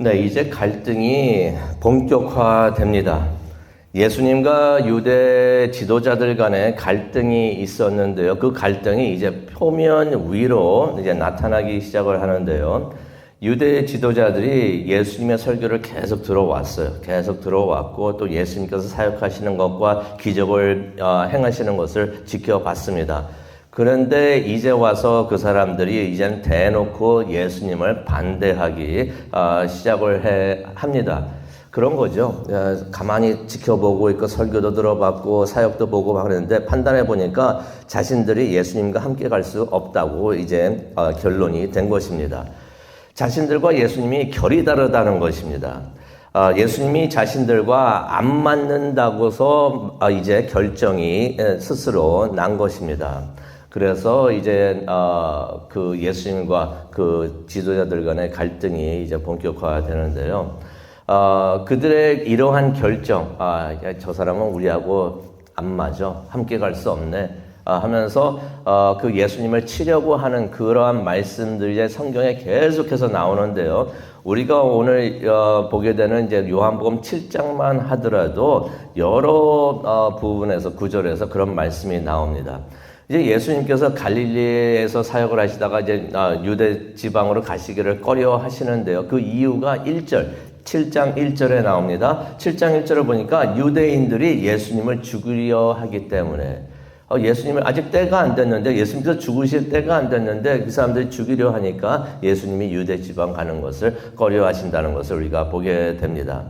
네, 이제 갈등이 본격화됩니다. 예수님과 유대 지도자들 간에 갈등이 있었는데요. 그 갈등이 이제 표면 위로 이제 나타나기 시작을 하는데요. 유대 지도자들이 예수님의 설교를 계속 들어왔어요. 계속 들어왔고 또 예수님께서 사역하시는 것과 기적을 행하시는 것을 지켜봤습니다. 그런데 이제 와서 그 사람들이 이제는 대놓고 예수님을 반대하기 시작을 합니다. 그런 거죠. 가만히 지켜보고 있고 설교도 들어봤고 사역도 보고 하는데 판단해 보니까 자신들이 예수님과 함께 갈 수 없다고 이제 결론이 된 것입니다. 자신들과 예수님이 결이 다르다는 것입니다. 예수님이 자신들과 안 맞는다고서 이제 결정이 스스로 난 것입니다. 그래서 이제 그 예수님과 그 지도자들 간의 갈등이 이제 본격화되는데요. 그들의 이러한 결정, 저 사람은 우리하고 안 맞아, 함께 갈 수 없네 하면서 그 예수님을 치려고 하는 그러한 말씀들이 이제 성경에 계속해서 나오는데요. 우리가 오늘 보게 되는 이제 요한복음 7장만 하더라도 여러 부분에서 구절에서 그런 말씀이 나옵니다. 이제 예수님께서 갈릴리에서 사역을 하시다가 이제 유대 지방으로 가시기를 꺼려 하시는데요. 그 이유가 7장 1절에 나옵니다. 7장 1절을 보니까 유대인들이 예수님을 죽이려 하기 때문에 예수님을 아직 때가 안 됐는데 예수님께서 죽으실 때가 안 됐는데 그 사람들이 죽이려 하니까 예수님이 유대 지방 가는 것을 꺼려 하신다는 것을 우리가 보게 됩니다.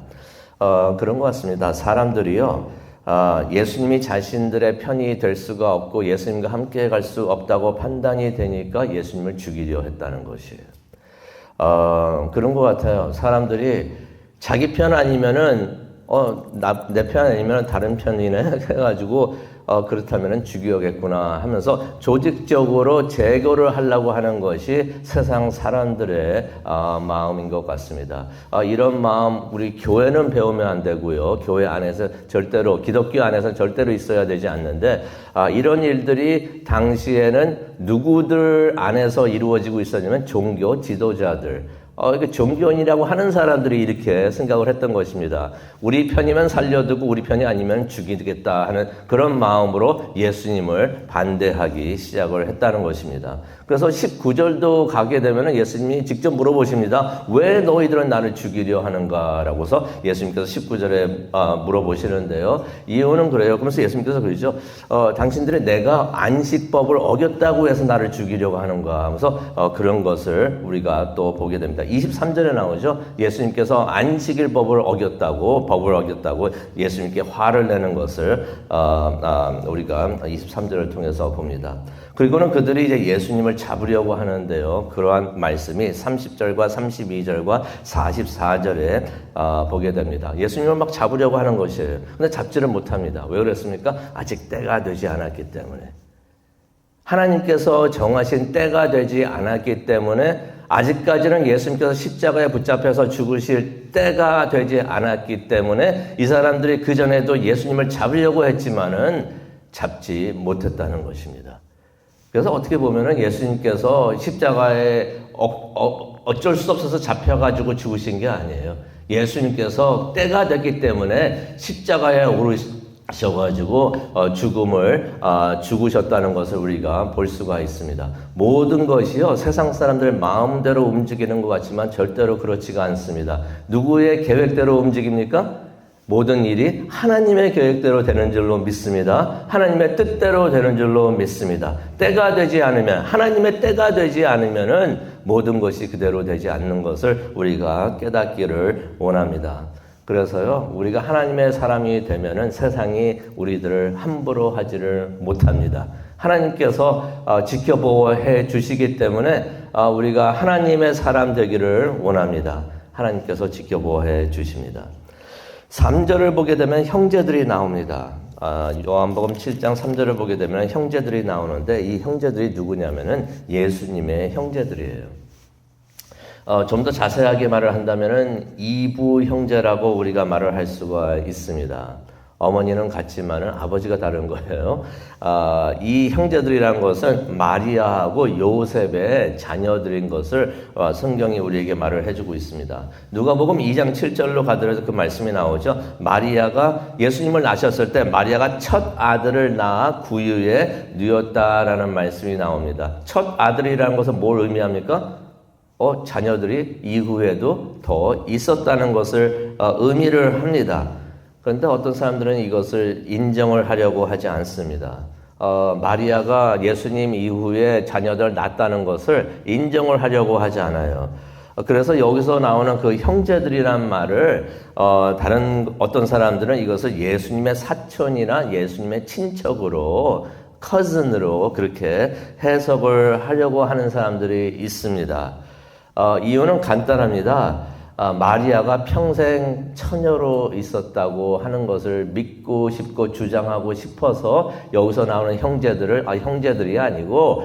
그런 것 같습니다. 사람들이요. 예수님이 자신들의 편이 될 수가 없고 예수님과 함께 갈 수 없다고 판단이 되니까 예수님을 죽이려 했다는 것이에요. 그런 것 같아요. 사람들이 자기 편 아니면은 내 편 아니면 다른 편이네 해가지고 그렇다면은 죽여야겠구나 하면서 조직적으로 제거를 하려고 하는 것이 세상 사람들의 마음인 것 같습니다. 이런 마음 우리 교회는 배우면 안 되고요. 교회 안에서 절대로 기독교 안에서 절대로 있어야 되지 않는데 이런 일들이 당시에는 누구들 안에서 이루어지고 있었냐면 종교 지도자들 종교인이라고 하는 사람들이 이렇게 생각을 했던 것입니다. 우리 편이면 살려두고 우리 편이 아니면 죽이겠다 하는 그런 마음으로 예수님을 반대하기 시작을 했다는 것입니다. 그래서 19절도 가게 되면 예수님이 직접 물어보십니다. 왜 너희들은 나를 죽이려 하는가라고서 예수님께서 19절에 물어보시는데요. 이유는 그래요. 그러면서 예수님께서 그러죠. 당신들이 내가 안식법을 어겼다고 해서 나를 죽이려고 하는가 하면서 그런 것을 우리가 또 보게 됩니다. 23절에 나오죠. 예수님께서 안식일법을 어겼다고 예수님께 화를 내는 것을 우리가 23절을 통해서 봅니다. 그리고는 그들이 이제 예수님을 잡으려고 하는데요. 그러한 말씀이 30절과 32절과 44절에 보게 됩니다. 예수님을 막 잡으려고 하는 것이에요. 근데 잡지를 못합니다. 왜 그랬습니까? 아직 때가 되지 않았기 때문에. 하나님께서 정하신 때가 되지 않았기 때문에 아직까지는 예수님께서 십자가에 붙잡혀서 죽으실 때가 되지 않았기 때문에 이 사람들이 그전에도 예수님을 잡으려고 했지만은 잡지 못했다는 것입니다. 그래서 어떻게 보면은 예수님께서 십자가에 어쩔 수 없어서 잡혀가지고 죽으신 게 아니에요. 예수님께서 때가 됐기 때문에 십자가에 오르셔가지고 죽음을 죽으셨다는 것을 우리가 볼 수가 있습니다. 모든 것이요 세상 사람들의 마음대로 움직이는 것 같지만 절대로 그렇지가 않습니다. 누구의 계획대로 움직입니까? 모든 일이 하나님의 계획대로 되는 줄로 믿습니다. 하나님의 뜻대로 되는 줄로 믿습니다. 때가 되지 않으면 하나님의 때가 되지 않으면은 모든 것이 그대로 되지 않는 것을 우리가 깨닫기를 원합니다. 그래서요 우리가 하나님의 사람이 되면은 세상이 우리들을 함부로 하지를 못합니다. 하나님께서 지켜보호해 주시기 때문에 우리가 하나님의 사람 되기를 원합니다. 하나님께서 지켜보호해 주십니다. 3절을 보게 되면 형제들이 나옵니다. 요한복음 7장 3절을 보게 되면 형제들이 나오는데 이 형제들이 누구냐면은 예수님의 형제들이에요. 좀 더 자세하게 말을 한다면은 이부 형제라고 우리가 말을 할 수가 있습니다. 어머니는 같지만은 아버지가 다른 거예요. 이 형제들이란 것은 마리아하고 요셉의 자녀들인 것을 성경이 우리에게 말을 해주고 있습니다. 누가복음 2장 7절로 가더라도 그 말씀이 나오죠. 마리아가 예수님을 낳으셨을 때 마리아가 첫 아들을 낳아 구유에 누였다라는 말씀이 나옵니다. 첫 아들이라는 것은 뭘 의미합니까? 자녀들이 이후에도 더 있었다는 것을 의미를 합니다. 그런데 어떤 사람들은 이것을 인정을 하려고 하지 않습니다. 마리아가 예수님 이후에 자녀들을 낳았다는 것을 인정을 하려고 하지 않아요. 그래서 여기서 나오는 그 형제들이란 말을 다른 어떤 사람들은 이것을 예수님의 사촌이나 예수님의 친척으로 커즌으로 그렇게 해석을 하려고 하는 사람들이 있습니다. 이유는 간단합니다. 마리아가 평생 처녀로 있었다고 하는 것을 믿고 싶고 주장하고 싶어서 여기서 나오는 형제들을 형제들이 아니고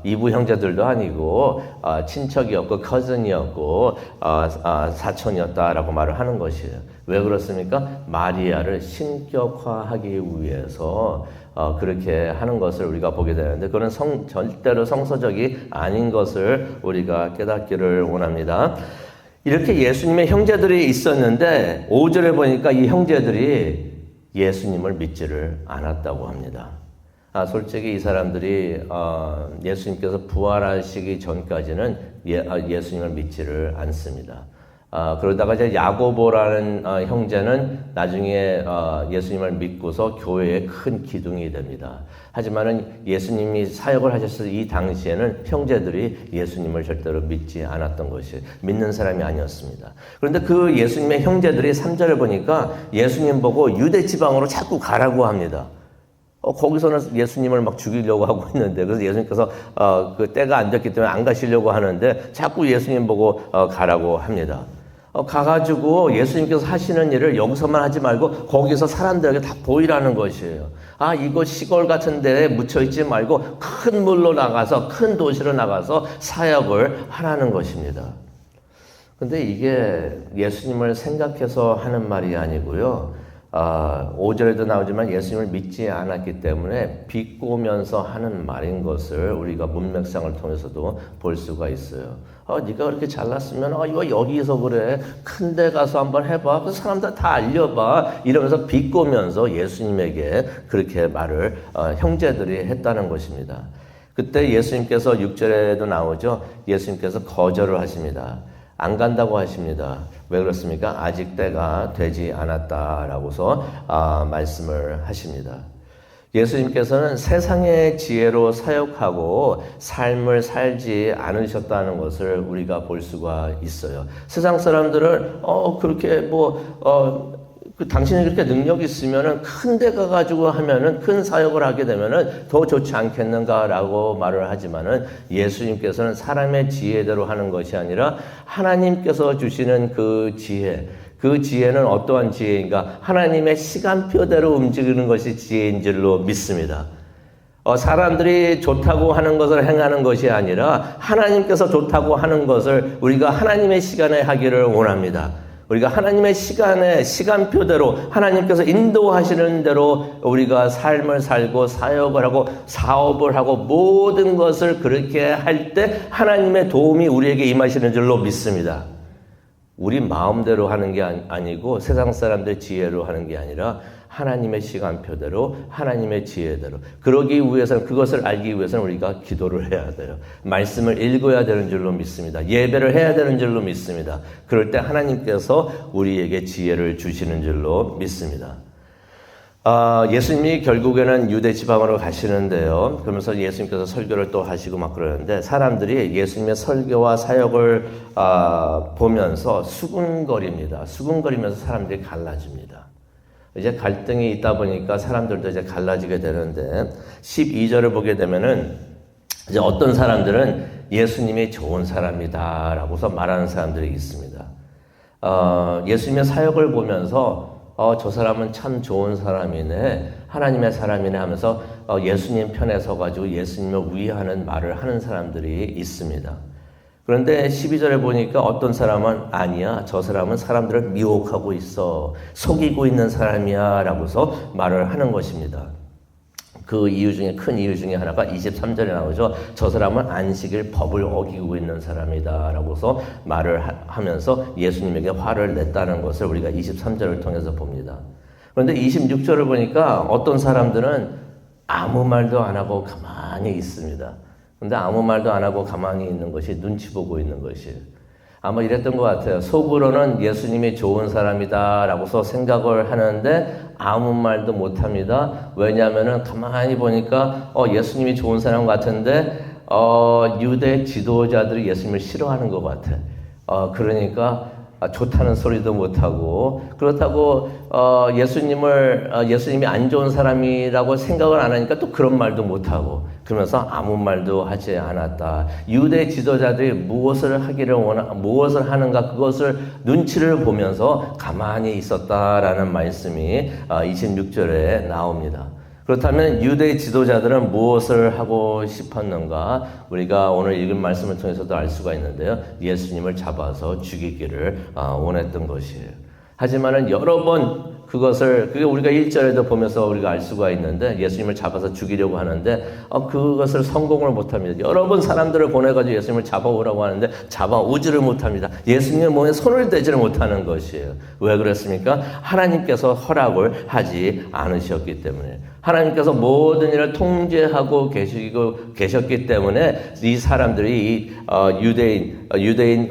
이부 형제들도 아니고 친척이었고 커즌이었고 사촌이었다라고 말을 하는 것이에요. 왜 그렇습니까? 마리아를 신격화하기 위해서 그렇게 하는 것을 우리가 보게 되는데 그건 절대로 성서적이 아닌 것을 우리가 깨닫기를 원합니다. 이렇게 예수님의 형제들이 있었는데 5절에 보니까 이 형제들이 예수님을 믿지를 않았다고 합니다. 솔직히 이 사람들이 예수님께서 부활하시기 전까지는 예수님을 믿지를 않습니다. 그러다가 이제 야고보라는 형제는 나중에 예수님을 믿고서 교회의 큰 기둥이 됩니다. 하지만은 예수님이 사역을 하셨을 이 당시에는 형제들이 예수님을 절대로 믿지 않았던 것이 믿는 사람이 아니었습니다. 그런데 그 예수님의 형제들이 3절을 보니까 예수님 보고 유대 지방으로 자꾸 가라고 합니다. 거기서는 예수님을 막 죽이려고 하고 있는데 그래서 예수님께서 그 때가 안 됐기 때문에 안 가시려고 하는데 자꾸 예수님 보고 가라고 합니다. 가가지고 예수님께서 하시는 일을 여기서만 하지 말고 거기서 사람들에게 다 보이라는 것이에요. 이거 시골 같은 데에 묻혀있지 말고 큰 물로 나가서 큰 도시로 나가서 사역을 하라는 것입니다. 근데 이게 예수님을 생각해서 하는 말이 아니고요. 5절에도 나오지만 예수님을 믿지 않았기 때문에 비꼬면서 하는 말인 것을 우리가 문맥상을 통해서도 볼 수가 있어요. 네가 그렇게 잘났으면 이거 여기서 그래. 큰 데 가서 한번 해봐. 그래서 사람들 다 알려봐. 이러면서 비꼬면서 예수님에게 그렇게 말을 형제들이 했다는 것입니다. 그때 예수님께서 6절에도 나오죠. 예수님께서 거절을 하십니다. 안 간다고 하십니다. 왜 그렇습니까? 아직 때가 되지 않았다라고서 말씀을 하십니다. 예수님께서는 세상의 지혜로 사역하고 삶을 살지 않으셨다는 것을 우리가 볼 수가 있어요. 세상 사람들은 그렇게 당신이 그렇게 능력이 있으면은 큰 데 가가지고 하면은 큰 사역을 하게 되면은 더 좋지 않겠는가라고 말을 하지만은 예수님께서는 사람의 지혜대로 하는 것이 아니라 하나님께서 주시는 그 지혜는 어떠한 지혜인가? 하나님의 시간표대로 움직이는 것이 지혜인 줄로 믿습니다. 사람들이 좋다고 하는 것을 행하는 것이 아니라 하나님께서 좋다고 하는 것을 우리가 하나님의 시간에 하기를 원합니다. 우리가 하나님의 시간표대로 하나님께서 인도하시는 대로 우리가 삶을 살고 사역을 하고 사업을 하고 모든 것을 그렇게 할 때 하나님의 도움이 우리에게 임하시는 줄로 믿습니다. 우리 마음대로 하는 게 아니고 세상 사람들 지혜로 하는 게 아니라 하나님의 시간표대로 하나님의 지혜대로 그러기 위해서는 그것을 알기 위해서는 우리가 기도를 해야 돼요. 말씀을 읽어야 되는 줄로 믿습니다. 예배를 해야 되는 줄로 믿습니다. 그럴 때 하나님께서 우리에게 지혜를 주시는 줄로 믿습니다. 예수님이 결국에는 유대 지방으로 가시는데요. 그러면서 예수님께서 설교를 또 하시고 막 그러는데 사람들이 예수님의 설교와 사역을 보면서 수군거립니다. 수군거리면서 사람들이 갈라집니다. 이제 갈등이 있다 보니까 사람들도 이제 갈라지게 되는데 12절을 보게 되면은 이제 어떤 사람들은 예수님이 좋은 사람이다라고서 말하는 사람들이 있습니다. 예수님의 사역을 보면서 저 사람은 참 좋은 사람이네, 하나님의 사람이네 하면서 예수님 편에 서가지고 예수님을 위하는 말을 하는 사람들이 있습니다. 그런데 12절에 보니까 어떤 사람은 아니야. 저 사람은 사람들을 미혹하고 있어. 속이고 있는 사람이야. 라고서 말을 하는 것입니다. 그 이유 중에 큰 이유 중에 하나가 23절에 나오죠. 저 사람은 안식일 법을 어기고 있는 사람이다. 라고서 말을 하면서 예수님에게 화를 냈다는 것을 우리가 23절을 통해서 봅니다. 그런데 26절을 보니까 어떤 사람들은 아무 말도 안 하고 가만히 있습니다. 근데 아무 말도 안 하고 가만히 있는 것이 눈치 보고 있는 것이에요. 아마 이랬던 것 같아요. 속으로는 예수님이 좋은 사람이다 라고서 생각을 하는데 아무 말도 못 합니다. 왜냐하면은 가만히 보니까 예수님이 좋은 사람 같은데 유대 지도자들이 예수님을 싫어하는 것 같아. 그러니까 좋다는 소리도 못하고, 그렇다고 예수님이 안 좋은 사람이라고 생각을 안 하니까 또 그런 말도 못하고, 그러면서 아무 말도 하지 않았다. 유대 지도자들이 무엇을 하는가 그것을 눈치를 보면서 가만히 있었다라는 말씀이 26절에 나옵니다. 그렇다면 유대 지도자들은 무엇을 하고 싶었는가? 우리가 오늘 읽은 말씀을 통해서도 알 수가 있는데요. 예수님을 잡아서 죽이기를 원했던 것이에요. 하지만은 여러 번 그게 우리가 1절에도 보면서 우리가 알 수가 있는데 예수님을 잡아서 죽이려고 하는데 그것을 성공을 못합니다. 여러 번 사람들을 보내가지고 예수님을 잡아오라고 하는데 잡아오지를 못합니다. 예수님의 몸에 손을 대지를 못하는 것이에요. 왜 그랬습니까? 하나님께서 허락을 하지 않으셨기 때문에. 하나님께서 모든 일을 통제하고 계셨기 때문에 이 사람들이 유대인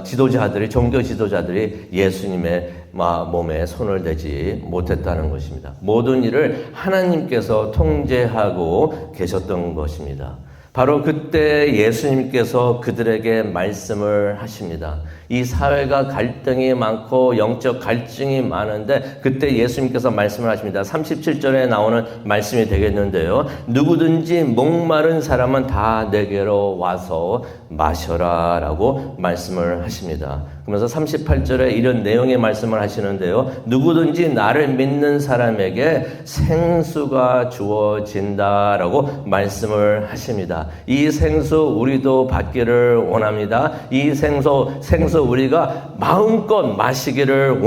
지도자들이, 종교 지도자들이 예수님의 몸에 손을 대지 못했다는 것입니다. 모든 일을 하나님께서 통제하고 계셨던 것입니다. 바로 그때 예수님께서 그들에게 말씀을 하십니다. 이 사회가 갈등이 많고 영적 갈증이 많은데 그때 예수님께서 말씀을 하십니다. 37절에 나오는 말씀이 되겠는데요. 누구든지 목마른 사람은 다 내게로 와서 마셔라 라고 말씀을 하십니다. 그러면서 38절에 이런 내용의 말씀을 하시는데요. 누구든지 나를 믿는 사람에게 생수가 주어진다라고 말씀을 하십니다. 이 생수 우리도 받기를 원합니다. 이 생수 우리가 마음껏 마시기를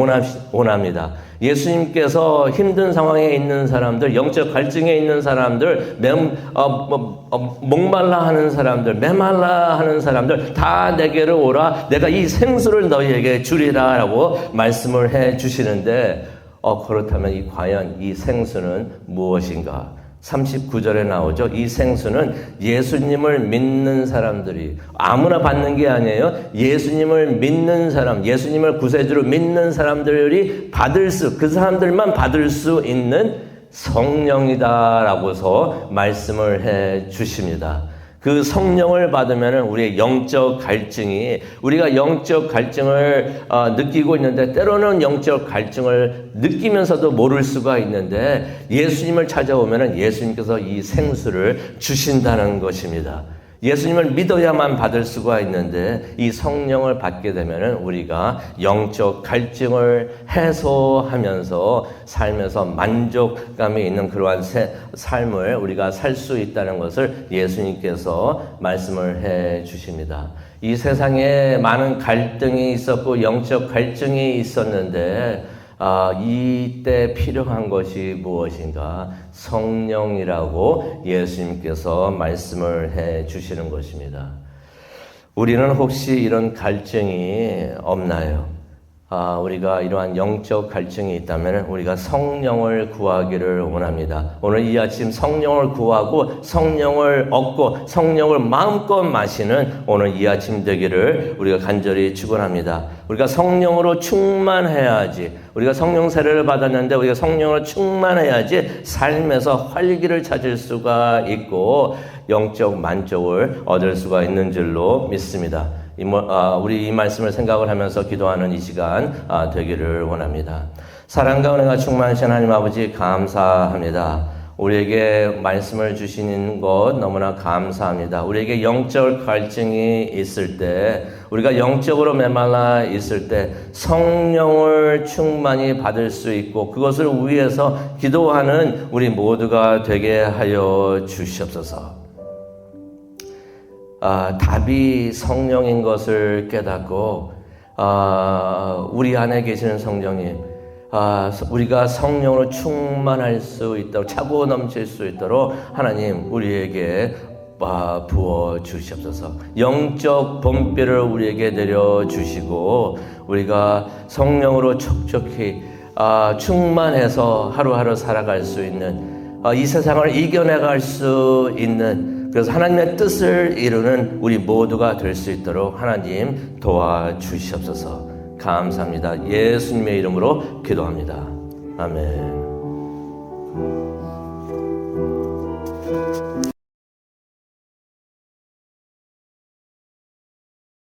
원합니다. 예수님께서 힘든 상황에 있는 사람들, 영적 갈증에 있는 사람들, 목말라 하는 사람들, 메말라 하는 사람들 다 내게로 오라. 내가 이 생수를 너희에게 주리라 라고 말씀을 해 주시는데 그렇다면 과연 이 생수는 무엇인가? 39절에 나오죠. 이 생수는 예수님을 믿는 사람들이 아무나 받는 게 아니에요. 예수님을 믿는 사람, 예수님을 구세주로 믿는 사람들이 그 사람들만 받을 수 있는 성령이다라고서 말씀을 해 주십니다. 그 성령을 받으면 우리의 우리가 영적 갈증을 느끼고 있는데 때로는 영적 갈증을 느끼면서도 모를 수가 있는데 예수님을 찾아오면 예수님께서 이 생수를 주신다는 것입니다. 예수님을 믿어야만 받을 수가 있는데 이 성령을 받게 되면 우리가 영적 갈증을 해소하면서 삶에서 만족감이 있는 그러한 삶을 우리가 살 수 있다는 것을 예수님께서 말씀을 해 주십니다. 이 세상에 많은 갈등이 있었고 영적 갈증이 있었는데 이때 필요한 것이 무엇인가? 성령이라고 예수님께서 말씀을 해 주시는 것입니다. 우리는 혹시 이런 갈증이 없나요? 우리가 이러한 영적 갈증이 있다면 우리가 성령을 구하기를 원합니다. 오늘 이 아침 성령을 구하고 성령을 얻고 성령을 마음껏 마시는 오늘 이 아침 되기를 우리가 간절히 축원합니다. 우리가 성령으로 충만해야지. 우리가 성령 세례를 받았는데 우리가 성령으로 충만해야지 삶에서 활기를 찾을 수가 있고 영적 만족을 얻을 수가 있는 줄로 믿습니다. 우리 이 말씀을 생각을 하면서 기도하는 이 시간 되기를 원합니다. 사랑과 은혜가 충만하신 하나님 아버지 감사합니다. 우리에게 말씀을 주시는 것 너무나 감사합니다. 우리에게 영적 갈증이 있을 때, 우리가 영적으로 메말라 있을 때 성령을 충만히 받을 수 있고 그것을 위해서 기도하는 우리 모두가 되게 하여 주시옵소서. 답이 성령인 것을 깨닫고 우리 안에 계시는 성령님, 우리가 성령으로 충만할 수 있도록, 차고 넘칠 수 있도록 하나님 우리에게 부어 주시옵소서. 영적 본비를 우리에게 내려주시고 우리가 성령으로 촉촉히 충만해서 하루하루 살아갈 수 있는, 이 세상을 이겨내갈 수 있는, 그래서 하나님의 뜻을 이루는 우리 모두가 될 수 있도록 하나님 도와주시옵소서. 감사합니다. 예수님의 이름으로 기도합니다. 아멘.